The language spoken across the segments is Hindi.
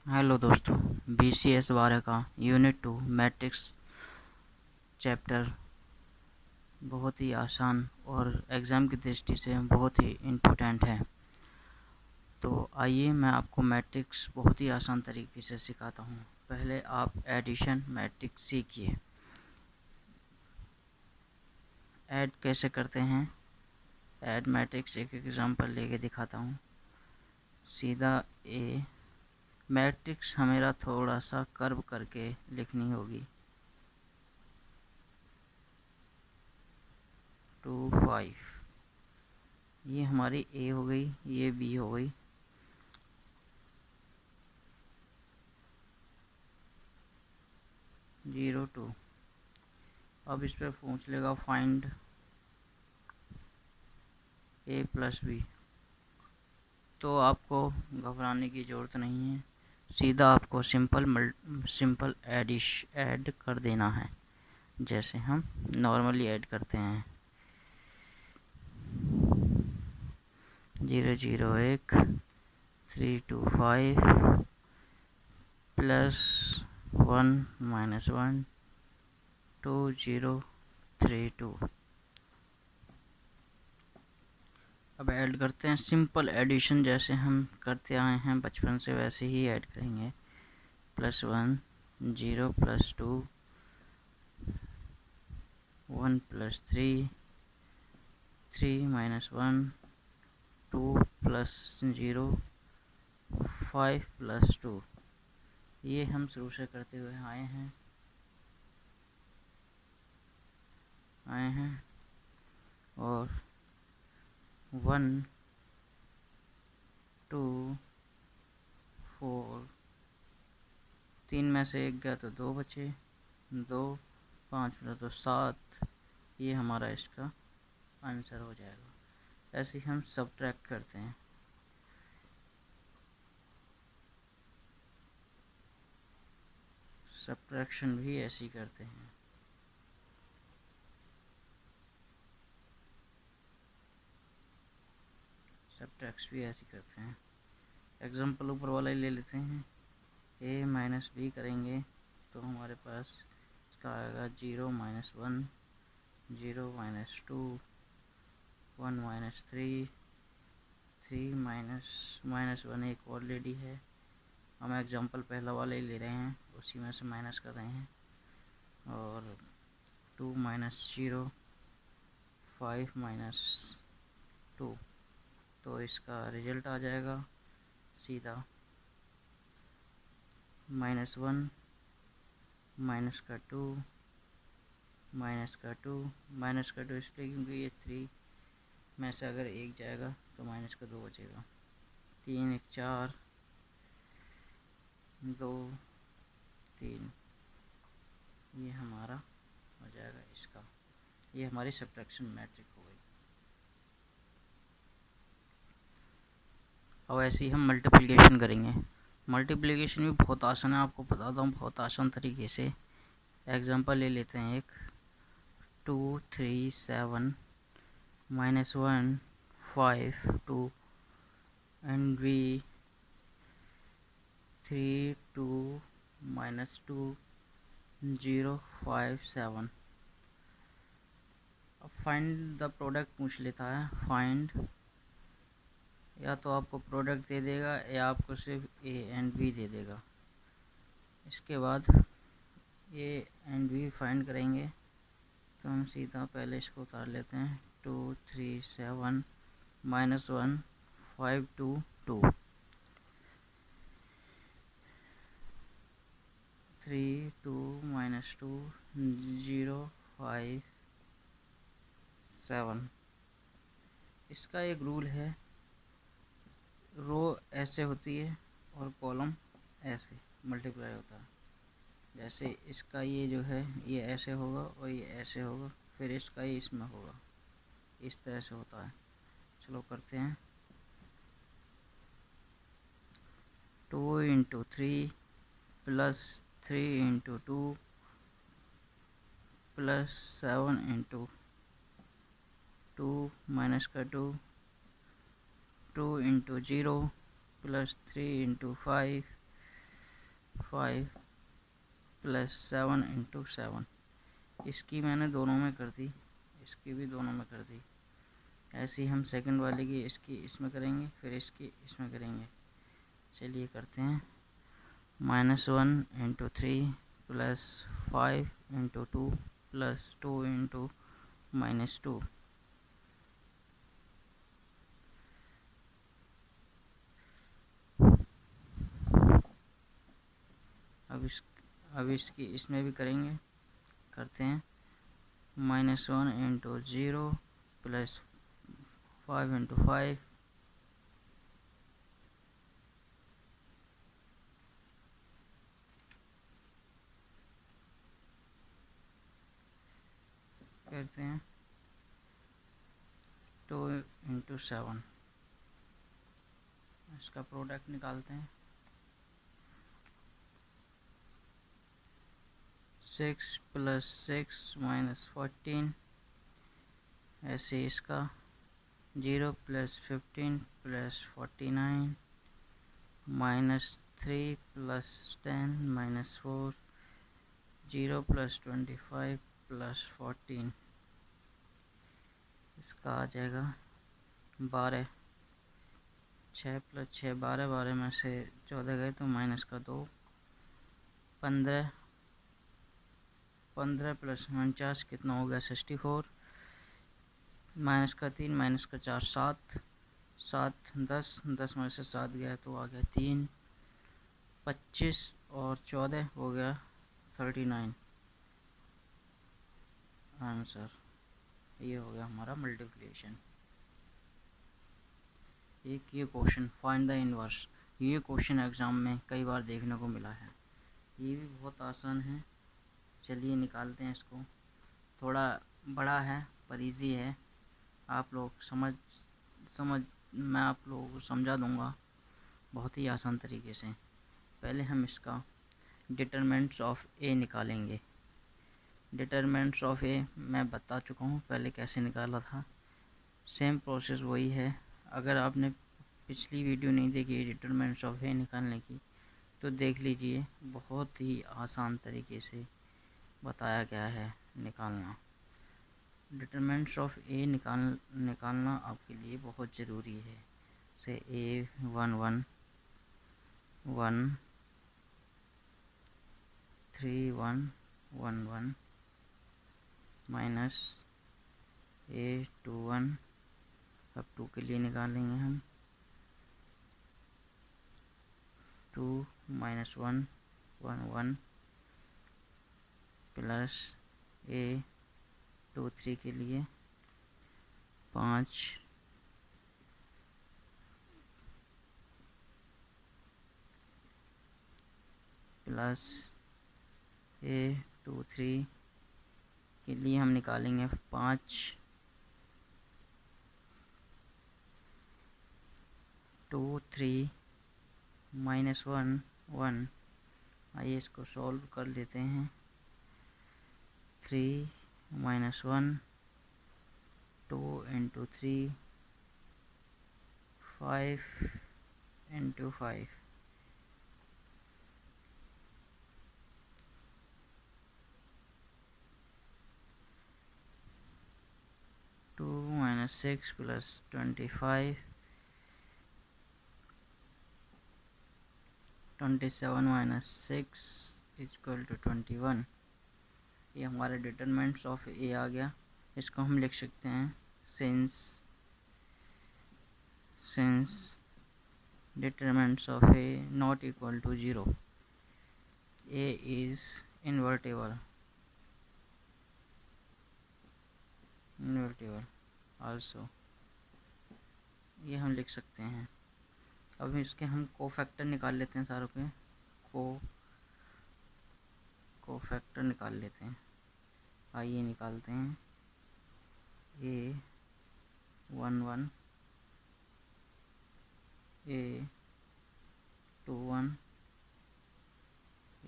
हेलो दोस्तों, BCS 12 का यूनिट 2 मैट्रिक्स चैप्टर बहुत ही आसान और एग्ज़ाम की दृष्टि से बहुत ही इम्पोर्टेंट है। तो आइए मैं आपको मैट्रिक्स बहुत ही आसान तरीके से सिखाता हूँ। पहले आप एडिशन मैट्रिक्स सीखिए। ऐड कैसे करते हैं, ऐड मैट्रिक्स एक एग्जांपल लेके दिखाता हूँ। सीधा ए मैट्रिक्स हमें थोड़ा सा कर्व करके लिखनी होगी। 2 5 ये हमारी ए हो गई, ये बी हो गई। जीरो 2। अब इस पर पूछ लेगा फाइंड ए प्लस बी, तो आपको घबराने की ज़रूरत नहीं है। सीधा आपको सिंपल ऐड कर देना है, जैसे हम नॉर्मली ऐड करते हैं। 0 0 1 3 2 5 प्लस 1 माइनस 1 2 0 3 2। अब ऐड करते हैं, सिंपल एडिशन जैसे हम करते आए हैं बचपन से वैसे ही ऐड करेंगे। +1 0 +2 1 +3 3 -1 2 +0 5 +2। ये हम शुरू से करते हुए आए हैं और 1 2 4 3 में से 1 गया तो 2 बचे, 2 5 मिला तो 7। ये हमारा इसका आंसर हो जाएगा। ऐसे ही हम सब्ट्रैक्ट करते हैं। सब्ट्रैक्शन भी ऐसे ही करते हैं। सब्ट्रैक्ट भी ऐसे करते हैं। एग्जाम्पल ऊपर वाला ही ले लेते हैं। a माइनस बी करेंगे तो हमारे पास इसका आएगा 0 -1 0 -2 1 -3 3 -1 एक ऑलरेडी है। हम एग्जाम्पल पहला वाला ही ले रहे हैं, उसी में से माइनस कर रहे हैं। और 2 -0 5 -2, तो इसका रिजल्ट आ जाएगा सीधा -1 माइनस का 2 माइनस का 2 माइनस का 2 इसलिए क्योंकि ये 3 में से अगर 1 जाएगा तो माइनस का 2 बचेगा। 3 1 4 2 3, ये हमारा हो जाएगा इसका। ये हमारी सब्ट्रैक्शन मैट्रिक हो गई। अब ऐसे ही हम मल्टीप्लिकेशन करेंगे। मल्टीप्लिकेशन भी बहुत आसान है, आपको बताता हूँ बहुत आसान तरीके से। एग्जांपल ले लेते हैं एक। 2 3 7 -1 5 2 एंड वी 3 2 -2 0 5 7। अब फाइंड द प्रोडक्ट पूछ लेता है। फाइंड, या तो आपको प्रोडक्ट दे देगा या आपको सिर्फ ए एंड बी दे देगा। इसके बाद ए एंड बी फाइंड करेंगे तो हम सीधा पहले इसको उतार लेते हैं। 2 3 7 -1 5 2 2 3 2 -2 0 5 7। इसका एक रूल है, रो ऐसे होती है और कॉलम ऐसे मल्टीप्लाई होता है। जैसे इसका ये जो है ये ऐसे होगा और ये ऐसे होगा, फिर इसका ये इसमें होगा, इस तरह से होता है। चलो करते हैं। 2 × 3 + 3 × 2 + 7 × 2 माइनस का 2 2 × 0 + 3 × 5 5 प्लस 7 इंटू 7। इसकी मैंने दोनों में कर दी, इसकी भी दोनों में कर दी। ऐसे ही हम सेकंड वाले की इसकी इसमें करेंगे, फिर इसकी इसमें करेंगे। चलिए करते हैं। -1 into 3 plus 5 into 2 plus 2 into -2। अब इसकी इसमें भी करेंगे, करते हैं। -1 इंटू 0 प्लस 5 इंटू 5 करते हैं। 2 इंटू 7, इसका प्रोडक्ट निकालते हैं। 6 प्लस 6 माइनस 14, ऐसे इसका 0 plus 15 plus 49 -3 plus 10 -4, 0 plus 25 plus 14, इसका आ जाएगा 12। 6 प्लस 6 12, 12 में से 14 गए तो माइनस का 2, 15 15 प्लस 49 कितना हो गया 64, माइनस का 3 माइनस का 4 7 7 10 10 में से 7 गया तो आ गया 3, 25 और 14 हो गया 39 आंसर। ये हो गया हमारा मल्टीप्लिकेशन। एक ये क्वेश्चन फाइंड द इनवर्स, ये क्वेश्चन एग्ज़ाम में कई बार देखने को मिला है। ये भी बहुत आसान है, चलिए निकालते हैं इसको। थोड़ा बड़ा है पर इजी है, आप लोग समझ मैं आप लोगों को समझा दूंगा बहुत ही आसान तरीके से। पहले हम इसका डिटरमिनेंट्स ऑफ ए निकालेंगे। डिटरमिनेंट्स ऑफ ए मैं बता चुका हूँ पहले कैसे निकाला था, सेम प्रोसेस वही है। अगर आपने पिछली वीडियो नहीं देखी है डिटरमिनेंट्स ऑफ ए निकालने की तो देख लीजिए, बहुत ही आसान तरीके से बताया गया है निकालना। डिटरमिनेंट्स ऑफ ए निकालना आपके लिए बहुत ज़रूरी है। से A 1 1 1 3 1 1 1 माइनस A 2 1, अब 2 के लिए निकालेंगे हम 2 माइनस 1 1 1 प्लस A 2 3 के लिए 5 प्लस A 2 3 के लिए हम निकालेंगे 5 2 3 माइनस 1 1। आइए इसको सॉल्व कर लेते हैं। 3 minus 1 2 into 3 5 into 5, 2 minus 6 plus 25 27 minus 6 equal to 21। ये हमारा डिटरमिनेंट्स ऑफ ए आ गया। इसको हम लिख सकते हैं since determinants of A not equal to 0, A is invertible also, ये हम लिख सकते हैं। अब इसके हम कोफैक्टर निकाल लेते हैं, सारों के कोफैक्टर निकाल लेते हैं। आइए निकालते हैं। A 1 1 A 2 1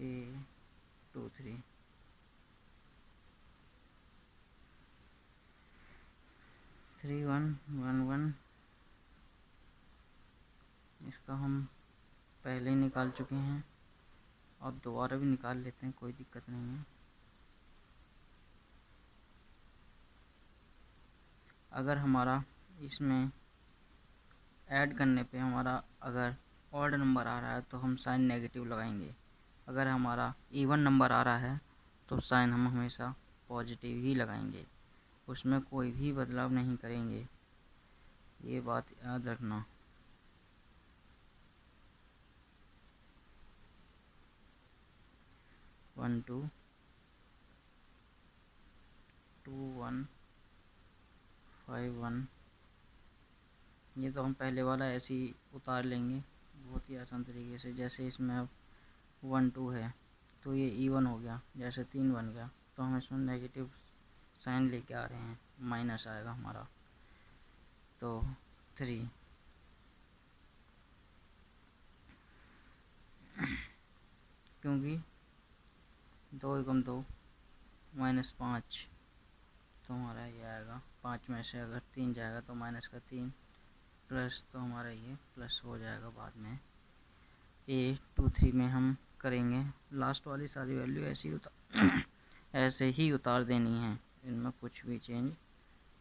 A 2 3, थ्री 1 1 1, इसका हम पहले ही निकाल चुके हैं। अब दोबारा भी निकाल लेते हैं, कोई दिक्कत नहीं है। अगर हमारा इसमें ऐड करने पे हमारा अगर ऑड नंबर आ रहा है तो हम साइन नेगेटिव लगाएंगे, अगर हमारा इवन नंबर आ रहा है तो साइन हम हमेशा पॉजिटिव ही लगाएंगे, उसमें कोई भी बदलाव नहीं करेंगे, ये बात याद रखना। वन टू 1 5 1, ये तो हम पहले वाला ऐसे ही उतार लेंगे बहुत ही आसान तरीके से। जैसे इसमें अब 1 2 है तो ये इवन हो गया, जैसे 3 बन गया तो हम इसमें नेगेटिव साइन लेके आ रहे हैं, माइनस आएगा हमारा, तो 3 क्योंकि 2 एकम 2 -5, तो हमारा ये आएगा 5 में से अगर 3 जाएगा तो माइनस का 3 प्लस, तो हमारा ये प्लस हो जाएगा बाद में। A23 में हम करेंगे लास्ट वाली सारी वैल्यू ऐसे ही उतार देनी है, इनमें कुछ भी चेंज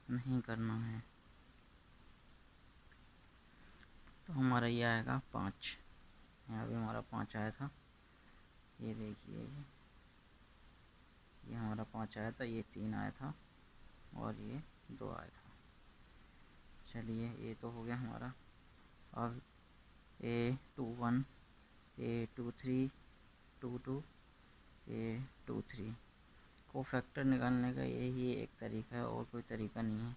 नहीं करना है। तो हमारा ये आएगा 5, यहाँ भी हमारा 5 आया था, ये देखिए ये हमारा 5 आया था, ये 3 आया था और ये 2 आया था। चलिए ये तो हो गया हमारा। अब A21 A23 22 A23 को फैक्टर निकालने का यही एक तरीका है और कोई तरीका नहीं है।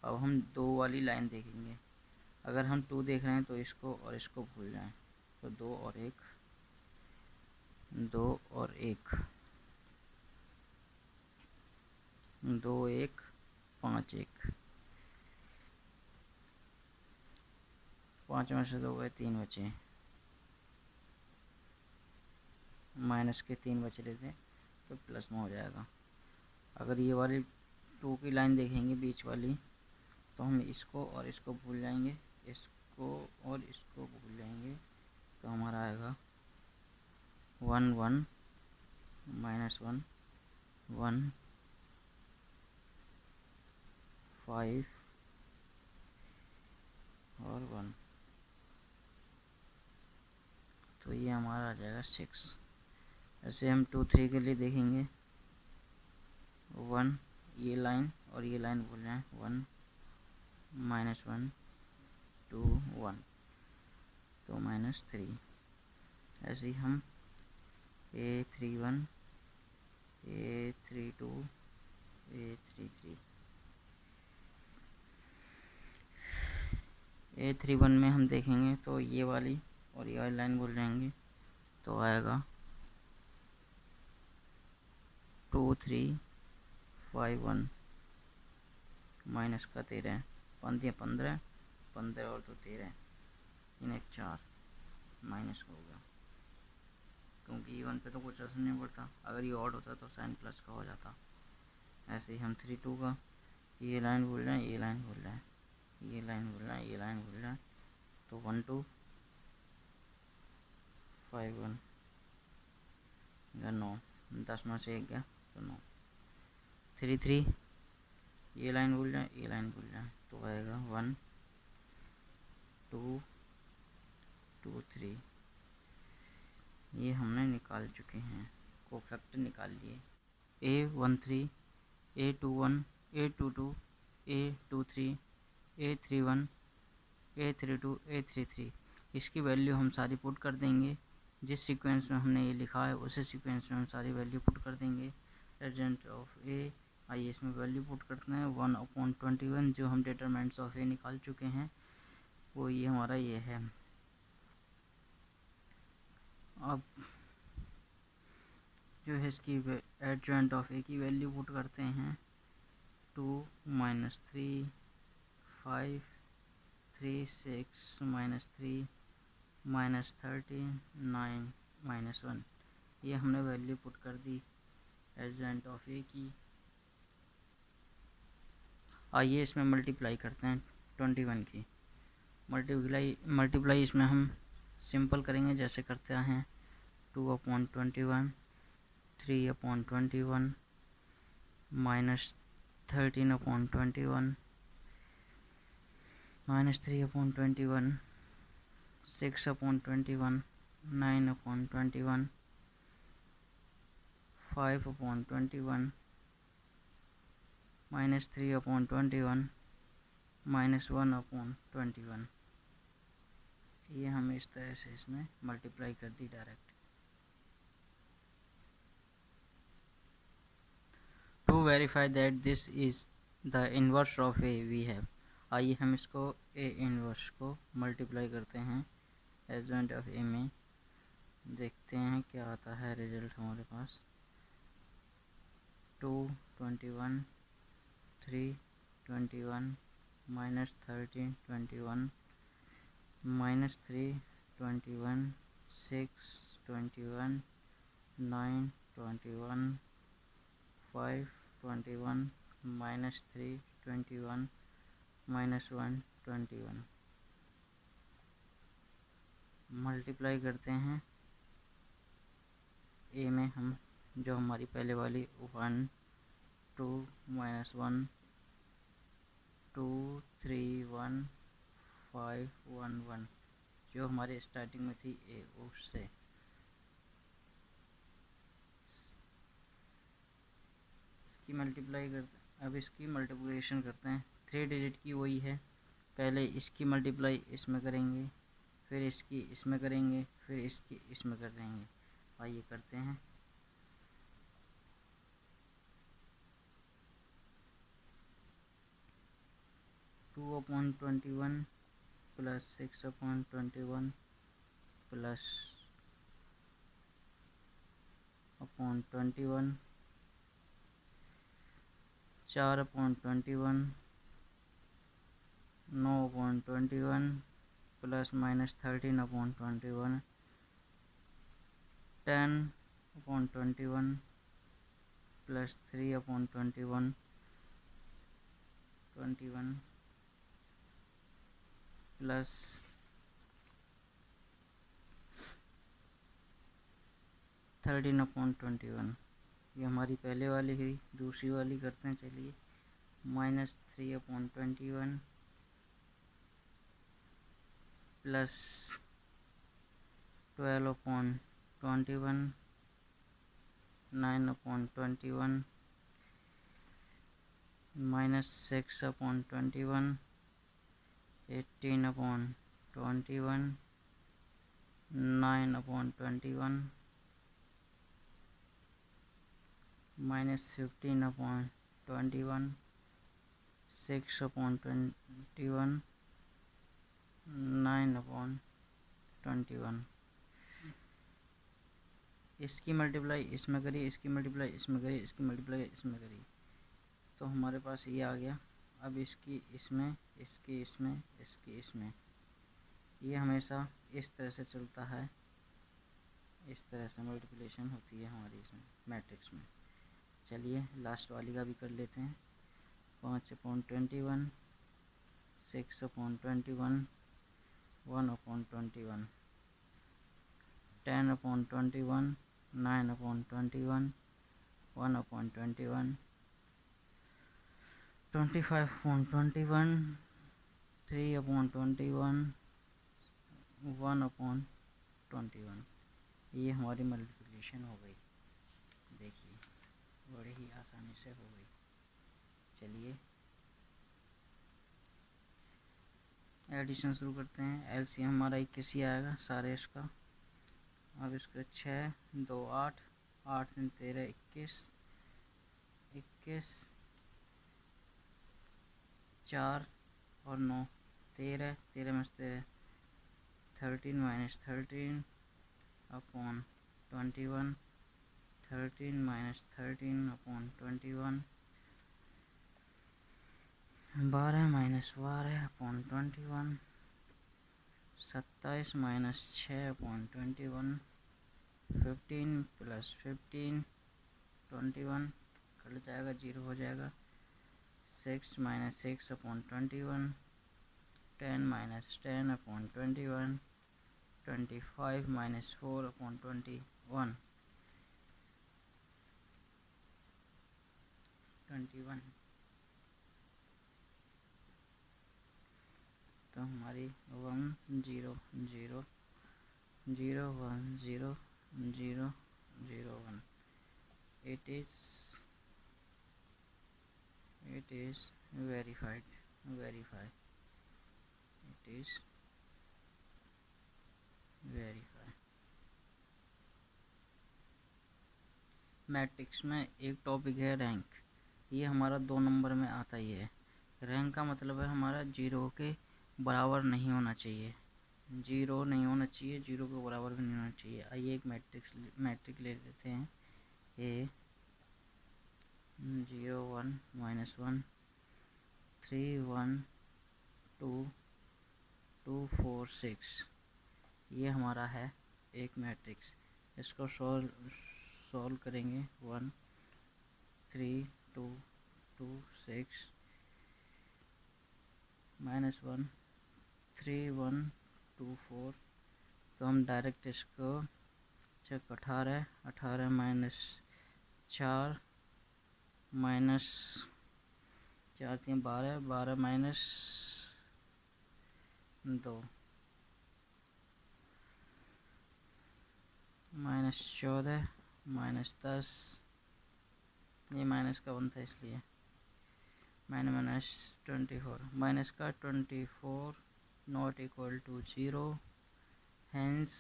अब हम 2 वाली लाइन देखेंगे, अगर हम 2 देख रहे हैं तो इसको और इसको भूल जाएं, तो 2 और 1 2 और 1 2 1 5 1, 5 में से 2 गए 3 बचे, माइनस के 3 बच रहे थे तो प्लस में हो जाएगा। अगर ये वाली 2 की लाइन देखेंगे बीच वाली, तो हम इसको और इसको भूल जाएंगे, इसको और इसको भूल जाएंगे, तो हमारा आएगा 1 1 -1 1 5 और 1, तो ये हमारा आ जाएगा 6। ऐसे हम 2 3 के लिए देखेंगे, 1 ये लाइन और ये लाइन बोल रहे हैं 1 -1 2 1, तो -3। ऐसे ही हम A31 A32 A33 A31 में हम देखेंगे तो ये वाली और ये वाली लाइन भूल जाएंगे, तो आएगा 2 3 5 1 माइनस का 13 15 15 और तो 13 3 1 4 माइनस हो गया, क्योंकि इवन पे तो कुछ असर नहीं पड़ता, अगर ये ऑड होता तो साइन प्लस का हो जाता। ऐसे ही हम 3 2 का ये लाइन भूल रहे हैं, ये लाइन भूल रहे हैं, ये लाइन भूल रहे हैं, ये लाइन भूल रहे हैं, तो 1 2 5 1 9, 10 में से 1 गया तो 9 3 3 ये लाइन भूल जाए, ये लाइन भूल जाए, तो आएगा 1 2 2 3। ये हमने निकाल चुके हैं, कोफैक्टर निकाल लिए। A13 A21 A22 A23 A31 A32 A33, इसकी वैल्यू हम सारी पुट कर देंगे, जिस सीक्वेंस में हमने ये लिखा है उसी सीक्वेंस में हम सारी वैल्यू पुट कर देंगे। एडजेंट ऑफ A, आइए इसमें वैल्यू पुट करते हैं। 1/21 जो हम डिटरमिनेंट्स ऑफ A निकाल चुके हैं वो ये हमारा ये है। अब जो है इसकी एडजेंट ऑफ A की वैल्यू पुट करते हैं, 2 -3 5 3 6 -3 -13 9 -1, ये हमने वैल्यू पुट कर दी एडजेंट ऑफ A की। आइए इसमें मल्टीप्लाई करते हैं 21 की। मल्टीप्लाई इसमें हम सिंपल करेंगे जैसे करते हैं 2/21, 3/21, -13/21, -3/21, 6/21, 9/21, 5/21, -3/21, -1/21। ये हम इस तरह से इसमें मल्टीप्लाई कर दी direct. To verify that this is the inverse of A we have, आइए हम इसको ए इन्वर्स को मल्टीप्लाई करते हैं एडजॉइंट ऑफ ए में, देखते हैं क्या आता है रिजल्ट हमारे पास। 2, 21, 3, 21, -13, 21, -3, 21, 6, 21, 9, 21, 5, 21, -3, 21, -1, 21। मल्टीप्लाई करते हैं ए में हम, जो हमारी पहले वाली 1, 2, -1, 2, 3, 1, 5, 1, 1 जो हमारे स्टार्टिंग में थी ए, उससे इसकी मल्टीप्लाई करते हैं। अब इसकी मल्टीप्लिकेशन करते हैं, 3 डिजिट की वही है, पहले इसकी मल्टीप्लाई इसमें करेंगे, फिर इसकी इसमें करेंगे, फिर इसकी इसमें कर देंगे। आइए करते हैं। Two upon 21 plus 6/21 plus upon 21, 4/21, 9/21 plus -13/21, 10/21 plus 3/21, 21 plus 13/21। ये हमारी पहले वाली हुई। दूसरी वाली करते हैं, चलिए। -3/21 प्लस 12/21, 9/21, -6/21, 18/21, 9/21, -15/21, 6/21, 9/21। इसकी मल्टीप्लाई इसमें करी, इसकी मल्टीप्लाई इसमें करी, इसकी मल्टीप्लाई इसमें करी, तो हमारे पास ये आ गया। अब इसकी इसमें, इसकी इसमें, इसकी इसमें, ये हमेशा इस तरह से चलता है। इस तरह से मल्टीप्लिकेशन होती है हमारी इसमें मैट्रिक्स में। चलिए लास्ट वाली का भी कर लेते हैं। 5/21, 6/21, 1/21, 10/21, 9/21, 1/21, 25/21, 3/21, 1/21। ये हमारी मल्टीप्लिकेशन हो गई। देखिए बड़ी ही आसानी से हो गई। चलिए एडिशन शुरू करते हैं। एलसीएम हमारा 21 ही आएगा सारे इसका। अब इसका 6, 2, 8, 8, 3, 13, 21, 21, 4 और 9, 13, 13 में से 13 minus 13 upon 21, 13 minus 13 upon 21, 12 minus 12 upon 21, 27 minus 6 upon 21, 15 plus 15, 21 cut जाएगा, 0 हो जाएगा। 6 minus 6 upon 21, 10 minus 10 upon 21, 25 minus 4 upon 21, 1 21, तो हमारी 1 0 0 0 1 0 0 0 1, it is verified, it is verified। Matrix में एक टॉपिक है रैंक, ये हमारा 2 नंबर में आता ही है। रैंक का मतलब है हमारा 0 के बराबर नहीं होना चाहिए, 0 नहीं होना चाहिए, 0 के बराबर भी नहीं होना चाहिए। आइए एक मैट्रिक ले लेते हैं। ए 0 1 -1 3 1 2 2 4 6, ये हमारा है एक मैट्रिक्स। इसको सॉल्व करेंगे। 1 3 2 2 6 -1 3 1 2 4, तो हम डायरेक्ट इसको चेक 18 18 -4 -4 3 12 12 -2 -14 -10, ये माइनस का 1 था इसलिए -24, माइनस का 24 not equal to 0, hence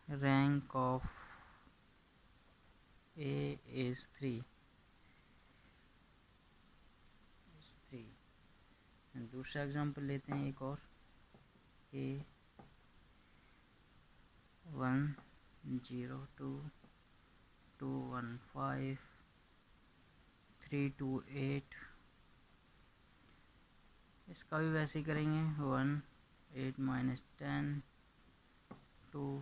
rank of A is 3। दूसरा एग्जांपल लेते हैं एक और। A 1 0 2 2 1 5 3 2 8, इसका भी वैसे ही करेंगे। 1 8 -10 2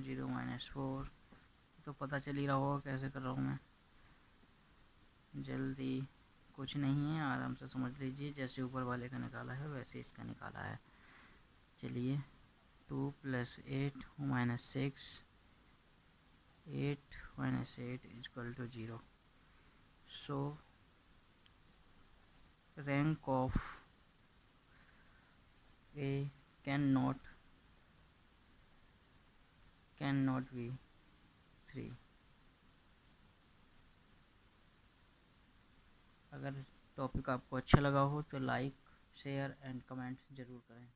0 -4, तो पता चल ही रहा होगा कैसे कर रहा हूँ मैं, जल्दी कुछ नहीं है, आराम से समझ लीजिए। जैसे ऊपर वाले का निकाला है वैसे इसका निकाला है। चलिए 2 + 8 -6, 8 -8 = 0। सो rank of A cannot be 3। अगर टॉपिक आपको अच्छा लगा हो तो लाइक शेयर एंड कमेंट ज़रूर करें।